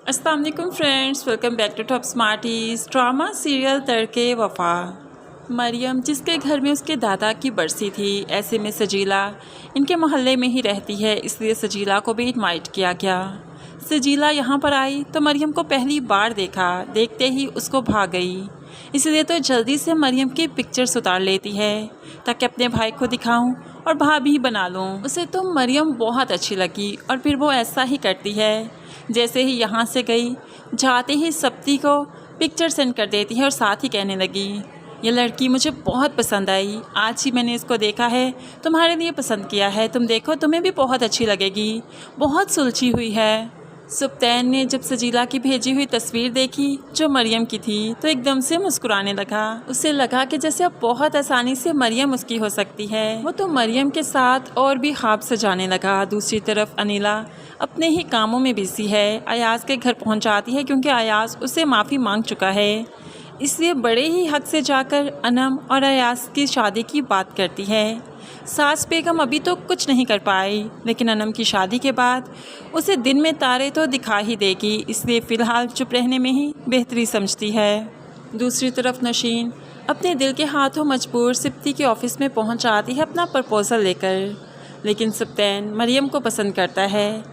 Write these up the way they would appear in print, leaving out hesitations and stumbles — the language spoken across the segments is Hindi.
अस्सलाम वालेकुम friends, welcome back to Top Smarties. Drama serial Tarke Wafa. Maryam जिसके घर में उसके दादा की बरसी थी, ऐसे में सजीला इनके मोहल्ले में ही रहती है, इसलिए सजीला को भी इनवाइट किया गया। सजीला यहाँ पर आई तो मरियम को पहली बार देखा, देखते ही उसको भाग गई। इसलिए तो जल्दी से मरियम की पिक्चर्स उतार लेती है ताकि अपने भाई को दिखाऊं और भाभी बना लूं। उसे तो मरियम बहुत अच्छी लगी और फिर वो ऐसा ही करती है। जैसे ही यहाँ से गई, जाते ही सप्ती को पिक्चर सेंड कर देती है और साथ ही कहने लगी, ये लड़की मुझे बहुत पसंद आई, आज ही मैंने इसको देखा है, तुम्हारे लिए पसंद किया है, तुम देखो तुम्हें भी बहुत अच्छी लगेगी, बहुत सुलझी हुई है। सुप्तैन ने जब सजीला की भेजी हुई तस्वीर देखी जो मरियम की थी तो एकदम से मुस्कुराने लगा। उसे लगा कि जैसे अब बहुत आसानी से मरियम उसकी हो सकती है। वो तो मरियम के साथ और भी ख्वाब सजाने लगा। दूसरी तरफ अनिला अपने ही कामों में बिजी है। अयाज के घर पहुंच जाती है क्योंकि अयाज उससे माफ़ी मांग चुका है, इसलिए बड़े ही हक से जाकर अनम और अयाज की शादी की बात करती है। सास बेगम अभी तो कुछ नहीं कर पाई, लेकिन अनम की शादी के बाद उसे दिन में तारे तो दिखा ही देगी, इसलिए फ़िलहाल चुप रहने में ही बेहतरी समझती है। दूसरी तरफ नशीन अपने दिल के हाथों मजबूर सिप्ती के ऑफिस में पहुंच आती है अपना प्रपोज़ल लेकर, लेकिन सुप्तैन मरियम को पसंद करता है,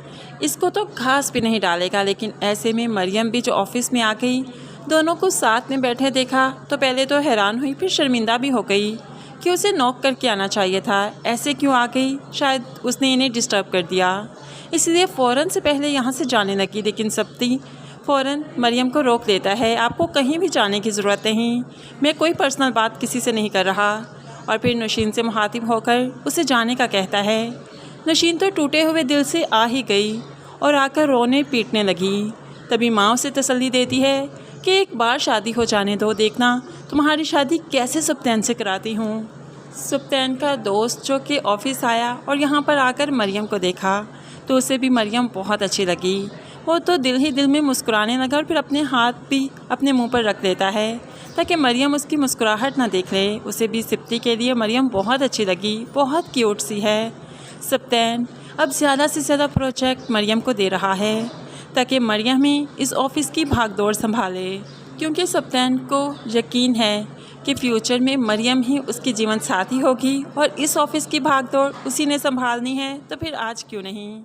इसको तो घास भी नहीं डालेगा। लेकिन ऐसे में मरियम भी जो ऑफिस में आ गई, दोनों को साथ में बैठे देखा तो पहले तो हैरान हुई, फिर शर्मिंदा भी हो गई कि उसे नॉक करके आना चाहिए था, ऐसे क्यों आ गई, शायद उसने इन्हें डिस्टर्ब कर दिया, इसलिए फ़ौरन से पहले यहाँ से जाने लगी। लेकिन सप्ती फ़ौरन मरियम को रोक देता है, आपको कहीं भी जाने की ज़रूरत नहीं, मैं कोई पर्सनल बात किसी से नहीं कर रहा। और फिर नशीन से मुखातिब होकर उसे जाने का कहता है। नशीन तो टूटे हुए दिल से आ ही गई और आकर रोने पीटने लगी। तभी माँ उसे तसल्ली देती है कि एक बार शादी हो जाने दो, देखना तुम्हारी शादी कैसे सुप्तैन से कराती हूँ। सुप्तैन का दोस्त जो कि ऑफिस आया और यहाँ पर आकर मरियम को देखा तो उसे भी मरियम बहुत अच्छी लगी। वो तो दिल ही दिल में मुस्कुराने लगा और फिर अपने हाथ भी अपने मुंह पर रख लेता है ताकि मरियम उसकी मुस्कुराहट ना देख ले। उसे भी सिप्ती के लिए मरियम बहुत अच्छी लगी, बहुत क्यूट सी है। सुप्तैन अब ज़्यादा से ज़्यादा प्रोजेक्ट मरियम को दे रहा है ताकि मरियम ही इस ऑफ़िस की भागदौड़ संभाले, क्योंकि सुप्तैन को यकीन है कि फ्यूचर में मरियम ही उसकी जीवन साथी होगी और इस ऑफ़िस की भागदौड़ उसी ने संभालनी है, तो फिर आज क्यों नहीं।